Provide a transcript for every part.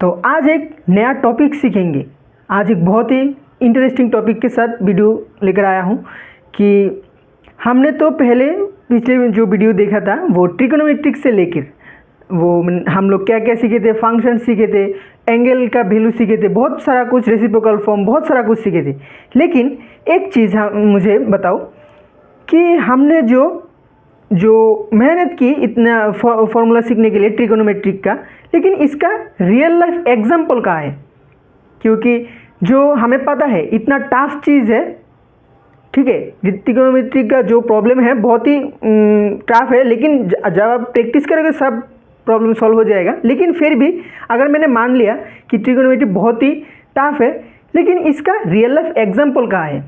तो आज एक नया टॉपिक सीखेंगे। आज एक बहुत ही इंटरेस्टिंग टॉपिक के साथ वीडियो लेकर आया हूँ कि हमने तो पहले पिछले जो वीडियो देखा था वो ट्रिग्नोमेट्रिक से लेकर वो हम लोग क्या क्या सीखे थे, फंक्शन सीखे थे, एंगल का वैल्यू सीखे थे, बहुत सारा कुछ, रेसिप्रोकल फॉर्म, बहुत सारा कुछ सीखे थे। लेकिन एक चीज़ मुझे बताओ कि हमने जो मेहनत की इतना फॉर्मूला सीखने के लिए ट्रिग्नोमेट्रिक का, लेकिन इसका रियल लाइफ एग्जाम्पल कहाँ है? क्योंकि जो हमें पता है इतना टफ चीज़ है, ठीक है, ट्रिग्नोमेट्रिक का जो प्रॉब्लम है बहुत ही टफ है, लेकिन जब आप प्रैक्टिस करोगे सब प्रॉब्लम सॉल्व हो जाएगा। लेकिन फिर भी अगर मैंने मान लिया कि ट्रिग्नोमेट्री बहुत ही टफ है, लेकिन इसका रियल लाइफ एग्जाम्पल कहाँ है,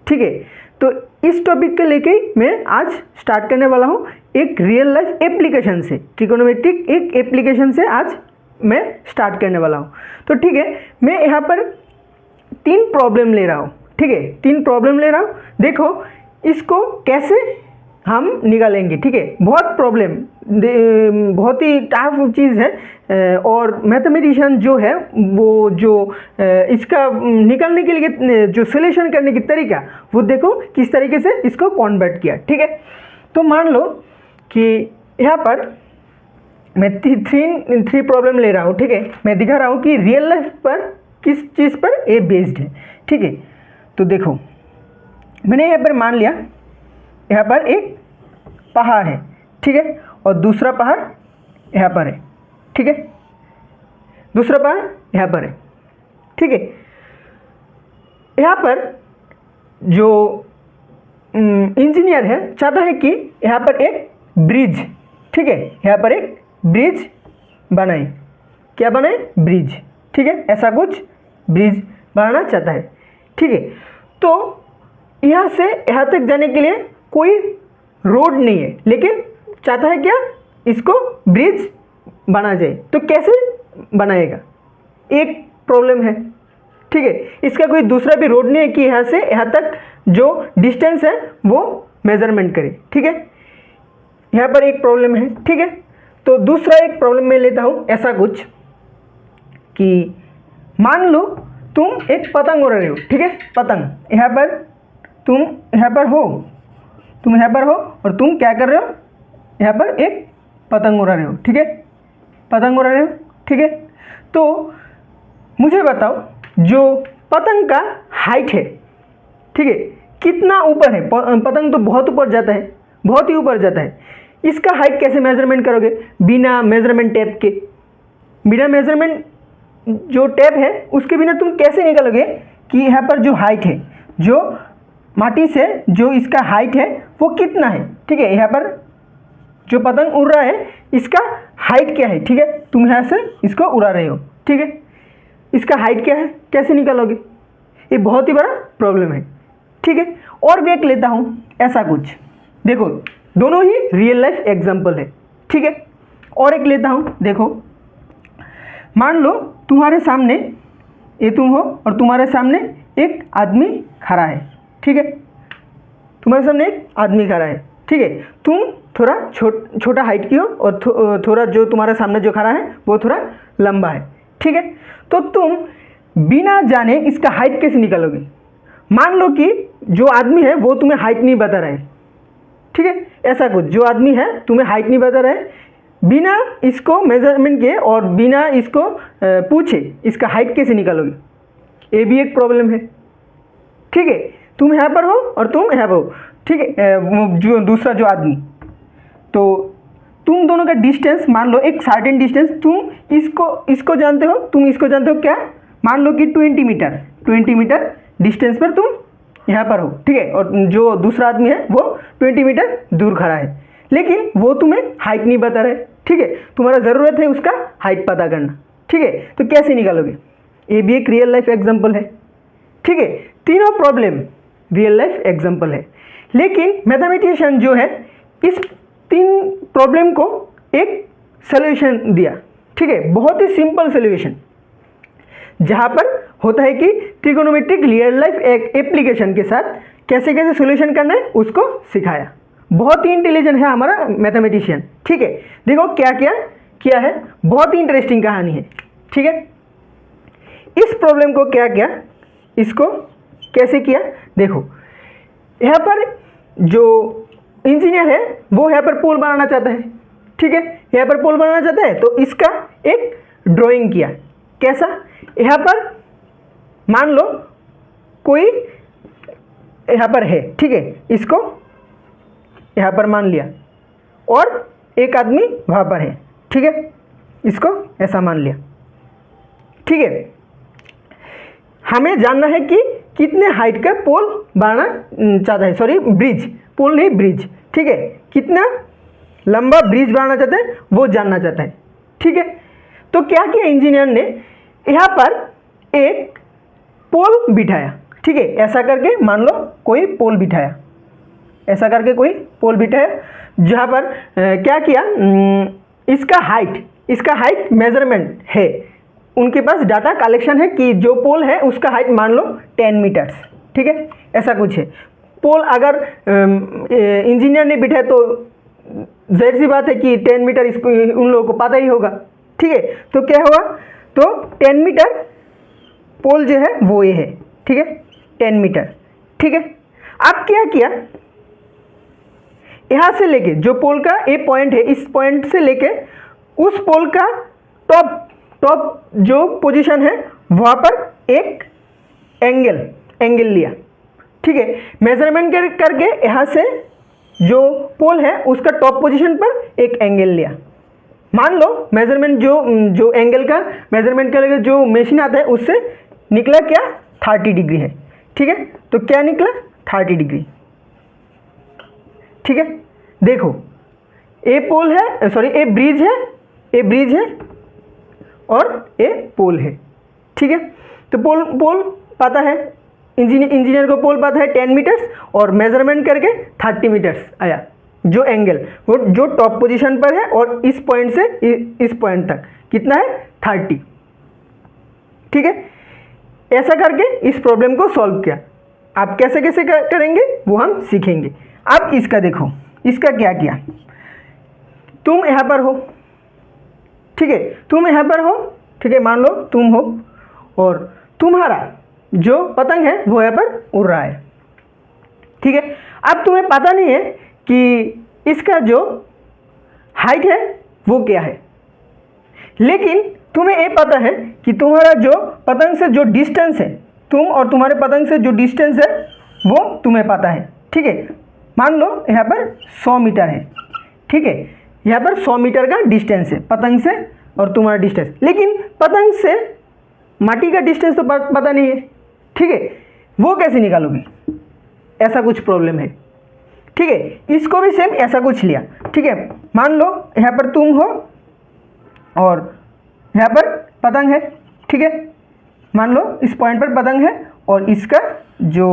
ठीक है, तो इस टॉपिक को लेके मैं आज स्टार्ट करने वाला हूँ एक रियल लाइफ एप्लीकेशन से। ट्रिग्नोमेट्रिक एक एप्लीकेशन से आज मैं स्टार्ट करने वाला हूँ। तो ठीक है, मैं यहाँ पर 3 प्रॉब्लम ले रहा हूँ, ठीक है, 3 प्रॉब्लम ले रहा हूँ। देखो इसको कैसे हम निकालेंगे, ठीक है। बहुत प्रॉब्लम, बहुत ही टफ चीज़ है और मैथमेटिशियन जो है वो जो इसका निकालने के लिए जो सोल्यूशन करने की तरीका, वो देखो किस तरीके से इसको कन्वर्ट किया, ठीक है। तो मान लो कि यहाँ पर मैं 3 प्रॉब्लम ले रहा हूँ, ठीक है। मैं दिखा रहा हूँ कि रियल लाइफ पर किस चीज़ पर ये बेस्ड है, ठीक है। तो देखो मैंने यहाँ पर मान लिया यहाँ पर एक पहाड़ है, ठीक है, और दूसरा पहाड़ यहाँ पर है, ठीक है, दूसरा पहाड़ यहाँ पर है, ठीक है। यहाँ पर जो इंजीनियर है चाहता है कि यहाँ पर एक ब्रिज, ठीक है, यहाँ पर एक ब्रिज बनाए। क्या बनाए? ब्रिज, ठीक है, ऐसा कुछ ब्रिज बनाना चाहता है, ठीक है। तो यहाँ से यहाँ तक जाने के लिए कोई रोड नहीं है, लेकिन चाहता है क्या? इसको ब्रिज बना जाए। तो कैसे बनाएगा? एक प्रॉब्लम है, ठीक है। इसका कोई दूसरा भी रोड नहीं है कि यहाँ से यहाँ तक जो डिस्टेंस है वो मेजरमेंट करे, ठीक है। यहाँ पर एक प्रॉब्लम है, ठीक है। तो दूसरा एक प्रॉब्लम मैं लेता हूँ ऐसा कुछ कि मान लो तुम एक पतंग उड़ा रहे हो, ठीक है, पतंग यहाँ पर तुम यहाँ पर हो, तुम यहाँ पर हो और तुम क्या कर रहे हो? यहाँ पर एक पतंग उड़ा रहे हो, ठीक है, पतंग उड़ा रहे हो, ठीक है। तो मुझे बताओ जो पतंग का हाइट है, ठीक है, कितना ऊपर है? पतंग तो बहुत ऊपर जाता है, बहुत ही ऊपर जाता है। इसका हाइट कैसे मेजरमेंट करोगे? बिना मेजरमेंट टेप के, बिना मेजरमेंट जो टेप है उसके बिना तुम कैसे निकालोगे कि यहाँ पर जो हाइट है, जो माटी से जो इसका हाइट है वो कितना है, ठीक है। यहाँ पर जो पतंग उड़ रहा है इसका हाइट क्या है, ठीक है, तुम यहाँ से इसको उड़ा रहे हो, ठीक है, इसका हाइट क्या है, कैसे निकालोगे? ये बहुत ही बड़ा प्रॉब्लम है, ठीक है। और भी एक लेता हूँ ऐसा कुछ, देखो दोनों ही रियल लाइफ एग्जाम्पल है, ठीक है। और एक लेता हूँ, देखो मान लो तुम्हारे सामने, ये तुम हो और तुम्हारे सामने एक आदमी खड़ा है, ठीक है, तुम्हारे सामने एक आदमी खड़ा है, ठीक है। तुम थोड़ा छोटा हाइट की हो और थोड़ा जो तुम्हारे सामने जो खड़ा है वो थोड़ा लंबा है, ठीक है। तो तुम बिना जाने इसका हाइट कैसे निकालोगे? मान लो कि जो आदमी है वो तुम्हें हाइट नहीं बता रहा है, ठीक है, ऐसा कुछ, जो आदमी है तुम्हें हाइट नहीं बता रहा है, बिना इसको मेजरमेंट के और बिना इसको पूछे इसका हाइट कैसे निकालोगे? ये भी एक प्रॉब्लम है, ठीक है। तुम यहाँ पर हो और तुम यहाँ पर हो, ठीक है, जो दूसरा जो आदमी, तो तुम दोनों का डिस्टेंस मान लो एक सर्टेन डिस्टेंस, तुम इसको जानते हो, तुम इसको जानते हो, क्या? मान लो कि 20 मीटर डिस्टेंस पर तुम यहाँ पर हो, ठीक है, और जो दूसरा आदमी है वो 20 मीटर दूर खड़ा है, लेकिन वो तुम्हें हाइट नहीं बता रहा है, ठीक है। तुम्हारा ज़रूरत है उसका हाइट पता करना, ठीक है। तो कैसे निकालोगे? ये भी एक रियल लाइफ एग्जाम्पल है, ठीक है। तीनों प्रॉब्लम रियल लाइफ एग्जाम्पल है, लेकिन मैथमेटिशियन जो है इस 3 प्रॉब्लम को एक सॉल्यूशन दिया, ठीक है, बहुत ही सिंपल सॉल्यूशन, जहाँ पर होता है कि ट्रिग्नोमेट्रिक रियल लाइफ एप्लीकेशन के साथ कैसे कैसे सॉल्यूशन करना है उसको सिखाया। बहुत ही इंटेलिजेंट है हमारा मैथमेटिशियन, ठीक है। देखो क्या क्या किया है, बहुत ही इंटरेस्टिंग कहानी है, ठीक है। इस प्रॉब्लम को क्या किया, इसको कैसे किया, देखो यहाँ पर जो इंजीनियर है वो यहाँ पर पोल बनाना चाहता है, ठीक है, यहाँ पर पोल बनाना चाहता है, तो इसका एक ड्राइंग किया। कैसा, यहाँ पर मान लो कोई यहाँ पर है, ठीक है, इसको यहाँ पर मान लिया और एक आदमी वहाँ पर है, ठीक है, इसको ऐसा मान लिया, ठीक है। हमें जानना है कि कितने हाइट का पोल बनाना चाहता है, सॉरी ब्रिज, पोल नहीं ब्रिज, ठीक है, कितना लंबा ब्रिज बनाना चाहता है वो जानना चाहता है, ठीक है। तो क्या किया इंजीनियर ने, यहाँ पर एक पोल बिठाया, ठीक है, ऐसा करके मान लो कोई पोल बिठाया, ऐसा करके कोई पोल बिठाया, जहाँ पर क्या किया, इसका हाइट मेजरमेंट है, उनके पास डाटा कलेक्शन है कि जो पोल है उसका हाइट मान लो 10 मीटर्स, ठीक है, ऐसा कुछ है। पोल अगर इंजीनियर ने बिठाया तो जाहिर सी बात है कि 10 मीटर इसको उन लोगों को पता ही होगा, ठीक है। तो क्या हुआ, तो 10 मीटर पोल जो है वो ये है, ठीक है, 10 मीटर, ठीक है। अब क्या किया, यहाँ से लेके जो पोल का ए पॉइंट है, इस पॉइंट से लेके उस पोल का टॉप जो पोजीशन है वहाँ पर एक एंगल लिया, ठीक है, मेजरमेंट करके यहाँ से जो पोल है उसका टॉप पोजीशन पर एक एंगल लिया। मान लो मेजरमेंट जो एंगल का मेजरमेंट करके जो मशीन आता है उससे निकला क्या, 30 डिग्री है, ठीक है। तो क्या निकला, 30 डिग्री, ठीक है। देखो ए पोल है, सॉरी ए ब्रिज है और ये पोल है, ठीक है। तो पोल पता है, इंजीनियर को पोल पता है 10 मीटर्स और मेजरमेंट करके 30 मीटर्स आया, जो एंगल वो जो टॉप पोजीशन पर है और इस पॉइंट से इस पॉइंट तक कितना है, 30, ठीक है। ऐसा करके इस प्रॉब्लम को सॉल्व किया। आप कैसे कैसे करेंगे वो हम सीखेंगे। अब इसका देखो, इसका क्या किया, तुम यहाँ पर हो, ठीक है, तुम यहाँ पर हो, ठीक है, मान लो तुम हो और तुम्हारा जो पतंग है वो यहाँ पर उड़ रहा है, ठीक है। अब तुम्हें पता नहीं है कि इसका जो हाइट है वो क्या है, लेकिन तुम्हें ये पता है कि तुम्हारा जो पतंग से जो डिस्टेंस है, तुम और तुम्हारे पतंग से जो डिस्टेंस है वो तुम्हें पता है, ठीक है। मान लो यहाँ पर 100 मीटर है, ठीक है, यहाँ पर 100 मीटर का डिस्टेंस है पतंग से और तुम्हारा डिस्टेंस, लेकिन पतंग से माटी का डिस्टेंस तो पता नहीं है, ठीक है, वो कैसे निकालोगे, ऐसा कुछ प्रॉब्लम है, ठीक है। इसको भी सेम ऐसा कुछ लिया, ठीक है, मान लो यहाँ पर तुम हो और यहाँ पर पतंग है, ठीक है, मान लो इस पॉइंट पर पतंग है और इसका जो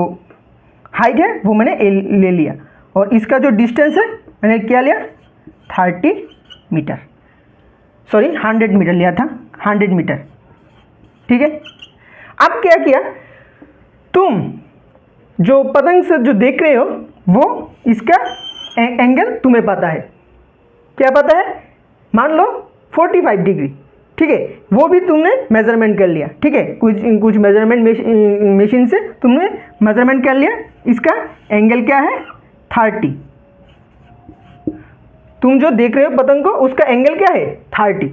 हाइट है वो मैंने ले लिया और इसका जो डिस्टेंस है मैंने क्या लिया, 30 मीटर, सॉरी 100 मीटर लिया था, 100 मीटर, ठीक है। अब क्या किया, तुम जो पतंग से जो देख रहे हो वो इसका एंगल तुम्हें पता है, क्या पता है, मान लो 45 डिग्री, ठीक है, वो भी तुमने मेजरमेंट कर लिया, ठीक है, कुछ मेजरमेंट मशीन से तुमने मेजरमेंट कर लिया, इसका एंगल क्या है, 30, तुम जो देख रहे हो पतंग को उसका एंगल क्या है, 30,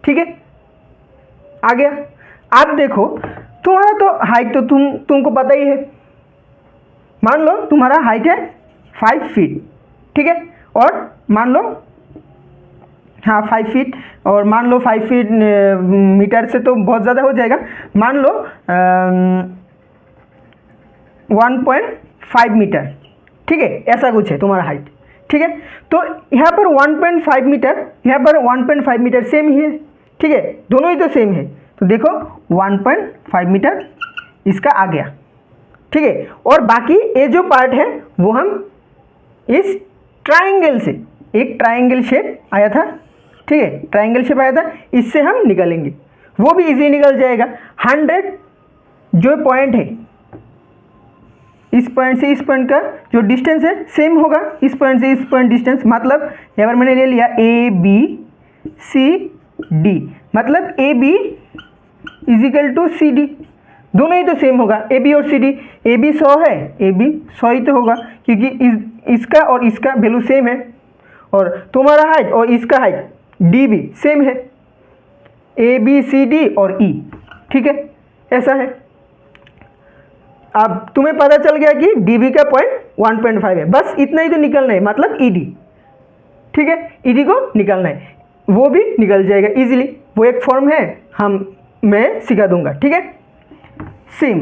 ठीक है। आ गया। आप देखो तुम्हारा तो हाइट तो तुमको पता ही है, मान लो तुम्हारा हाइट है 5 फीट, ठीक है, और मान लो हाँ 5 फीट, और मान लो 5 फीट मीटर से तो बहुत ज़्यादा हो जाएगा, मान लो 1.5 मीटर, ठीक है, ऐसा कुछ है तुम्हारा हाइट, ठीक है। तो यहाँ पर 1.5 मीटर, यहाँ पर 1.5 मीटर सेम ही है, ठीक है, दोनों ही तो सेम है, तो देखो 1.5 मीटर इसका आ गया, ठीक है। और बाकी ये जो पार्ट है वो हम इस ट्राइंगल से, एक ट्राइंगल शेप आया था, ठीक है, ट्राइंगल शेप आया था, इससे हम निकालेंगे, वो भी इजीली निकल जाएगा। 100 जो पॉइंट है, इस पॉइंट से इस पॉइंट का जो डिस्टेंस है सेम होगा, इस पॉइंट से इस पॉइंट डिस्टेंस, मतलब यहाँ पर मैंने ले लिया A B C D, मतलब a b is equal to c d, दोनों ही तो सेम होगा, ए बी और सी डी। ए बी 100 है, ए बी 100 ही तो होगा क्योंकि इसका और इसका वैल्यू सेम है, और तुम्हारा हाइट और इसका हाइट डी भी सेम है, ए बी सी डी और ई, ठीक है, ऐसा है। अब तुम्हें पता चल गया कि डी बी का पॉइंट 1.5 है, बस इतना ही तो निकलना है, मतलब ई डी, ठीक है, ई डी को निकालना है, वो भी निकल जाएगा इजीली। वो एक फॉर्म है, मैं सिखा दूंगा, ठीक है। सेम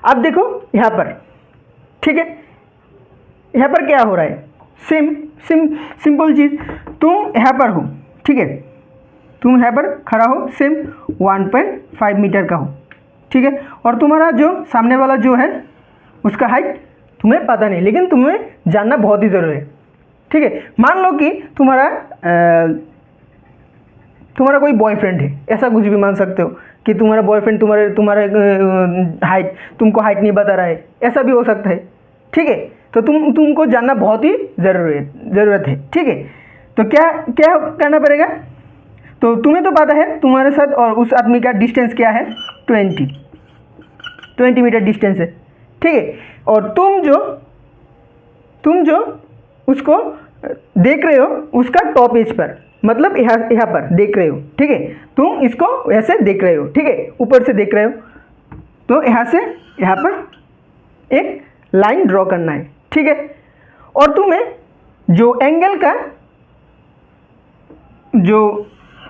अब देखो यहाँ पर, ठीक है, यहाँ पर क्या हो रहा है, सिंपल चीज़, तुम यहाँ पर हो, ठीक है, तुम यहाँ पर खड़ा हो, सेम 1.5 मीटर का हो, ठीक है, और तुम्हारा जो सामने वाला जो है उसका हाइट तुम्हें पता नहीं, लेकिन तुम्हें जानना बहुत ही ज़रूरी है, ठीक है। मान लो कि तुम्हारा कोई बॉयफ्रेंड है, ऐसा कुछ भी मान सकते हो कि तुम्हारा बॉयफ्रेंड तुम्हारे हाइट तुमको हाइट नहीं बता रहा है, ऐसा भी हो सकता है, ठीक है। तो तुमको जानना बहुत ही ज़रूरत है, ठीक है। तो क्या करना पड़ेगा, तो तुम्हें तो पता है तुम्हारे साथ और उस आदमी का डिस्टेंस क्या है, 20 मीटर डिस्टेंस है, ठीक है। और तुम जो उसको देख रहे हो उसका टॉप एज पर, मतलब यहाँ पर देख रहे हो, ठीक है, तुम इसको ऐसे देख रहे हो, ठीक है, ऊपर से देख रहे हो, तो यहाँ से यहाँ पर एक लाइन ड्रॉ करना है, ठीक है। और तुम्हें जो एंगल का जो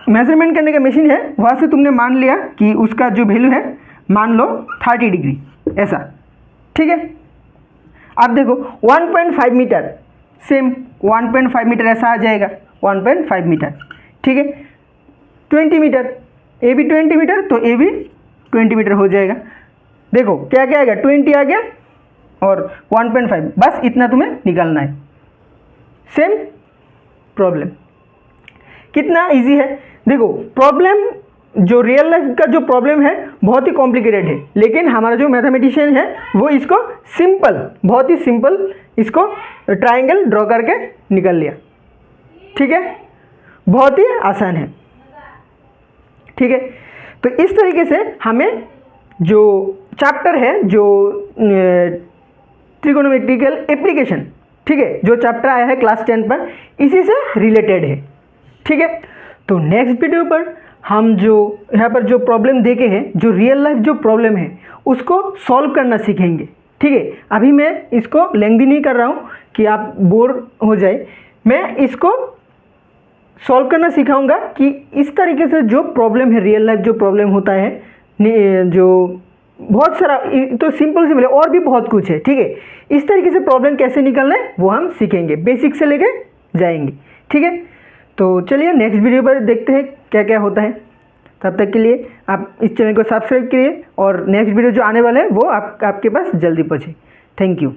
मेजरमेंट करने का मशीन है वहाँ से तुमने मान लिया कि उसका जो वैल्यू है मान लो 30 डिग्री, ऐसा, ठीक है। अब देखो 1.5 मीटर, सेम 1.5 मीटर ऐसा आ जाएगा, 1.5 मीटर, ठीक है। 20 मीटर, ए भी 20 मीटर, तो ए भी 20 मीटर हो जाएगा। देखो क्या क्या आएगा, 20 आ गया और 1.5, बस इतना तुम्हें निकालना है। सेम प्रॉब्लम, कितना इजी है। देखो प्रॉब्लम जो रियल लाइफ का जो प्रॉब्लम है बहुत ही कॉम्प्लिकेटेड है, लेकिन हमारा जो मैथमेटिशियन है वो इसको सिंपल, बहुत ही सिंपल इसको ट्रायंगल ड्रॉ करके निकाल लिया, ठीक है, बहुत ही आसान है, ठीक है। तो इस तरीके से हमें जो चैप्टर है जो ट्रिगोनोमेट्रिकल एप्लीकेशन, ठीक है, जो चैप्टर आया है क्लास 10 पर, इसी से रिलेटेड है, ठीक है। तो नेक्स्ट वीडियो पर हम जो यहाँ पर जो प्रॉब्लम देखे हैं, जो रियल लाइफ जो प्रॉब्लम है उसको सॉल्व करना सीखेंगे, ठीक है। अभी मैं इसको लेंथी नहीं कर रहा हूँ कि आप बोर हो जाए, मैं इसको सॉल्व करना सिखाऊंगा कि इस तरीके से जो प्रॉब्लम है, रियल लाइफ जो प्रॉब्लम होता है, जो बहुत सारा तो सिंपल और भी बहुत कुछ है, ठीक है। इस तरीके से प्रॉब्लम कैसे निकालना है वो हम सीखेंगे, बेसिक से लेके जाएंगे, ठीक है। तो चलिए नेक्स्ट वीडियो पर देखते हैं क्या क्या होता है। तब तक के लिए आप इस चैनल को सब्सक्राइब करिए और नेक्स्ट वीडियो जो आने वाला है वो आपके पास जल्दी पहुँचे। Thank you.